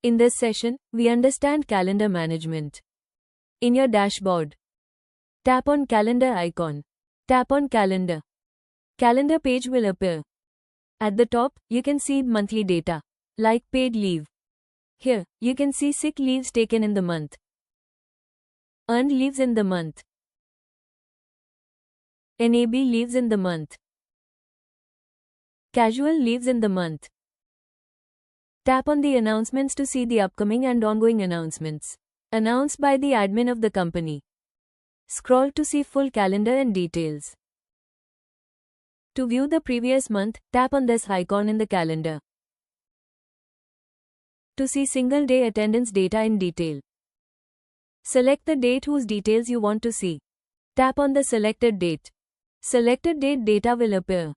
In this session, we understand calendar management. In your dashboard, tap on calendar icon. Tap on calendar. Calendar page will appear. At the top, you can see monthly data, like paid leave. Here, you can see sick leaves taken in the month, earned leaves in the month, NAB leaves in the month, casual leaves in the month. Tap on the announcements to see the upcoming and ongoing announcements announced by the admin of the company. Scroll to see full calendar and details. To view the previous month, tap on this icon in the calendar. To see single day attendance data in detail, select the date whose details you want to see. Tap on the selected date. Selected date data will appear.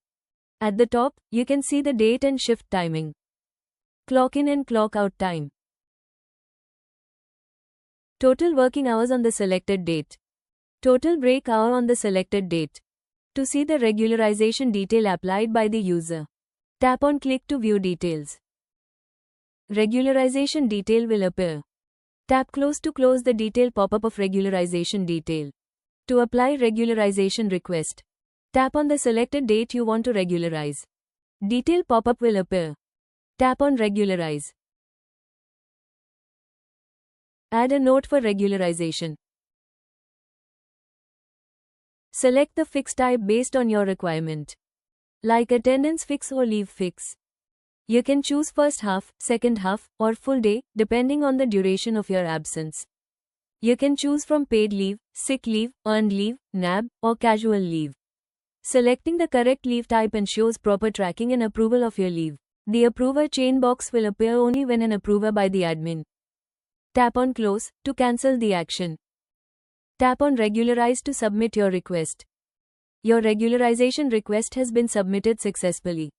At the top, you can see the date and shift timing, clock in and clock out time, total working hours on the selected date, total break hour on the selected date. To see the regularization detail applied by the user, tap on click to view details. Regularization detail will appear. Tap close to close the detail pop-up of regularization detail. To apply regularization request, tap on the selected date you want to regularize. Detail pop-up will appear. Tap on regularize. Add a note for regularization. Select the fix type based on your requirement, like attendance fix or leave fix. You can choose first half, second half, or full day, depending on the duration of your absence. You can choose from paid leave, sick leave, earned leave, NAB, or casual leave. Selecting the correct leave type ensures proper tracking and approval of your leave. The approver chain box will appear only when an approver by the admin. Tap on close to cancel the action. Tap on regularize to submit your request. Your regularization request has been submitted successfully.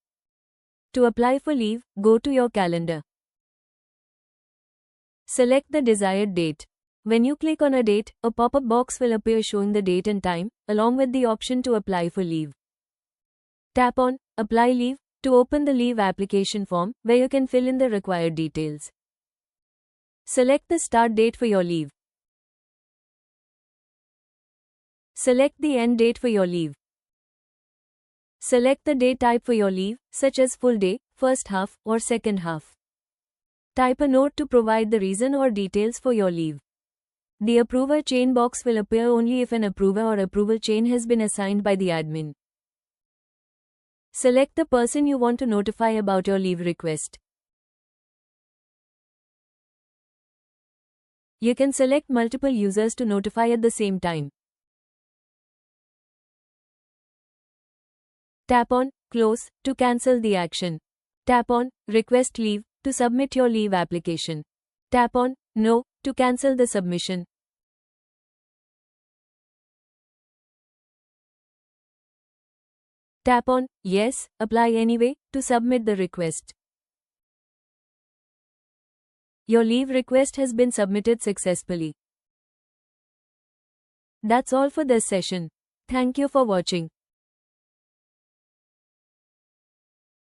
To apply for leave, go to your calendar. Select the desired date. When you click on a date, a pop-up box will appear showing the date and time, along with the option to apply for leave. Tap on Apply Leave to open the leave application form, where you can fill in the required details. Select the start date for your leave. Select the end date for your leave. Select the date type for your leave, such as full day, first half, or second half. Type a note to provide the reason or details for your leave. The approver chain box will appear only if an approver or approval chain has been assigned by the admin. Select the person you want to notify about your leave request. You can select multiple users to notify at the same time. Tap on Close to cancel the action. Tap on Request Leave to submit your leave application. Tap on No to cancel the submission. Tap on Yes, apply anyway to submit the request. Your leave request has been submitted successfully. That's all for this session. Thank you for watching.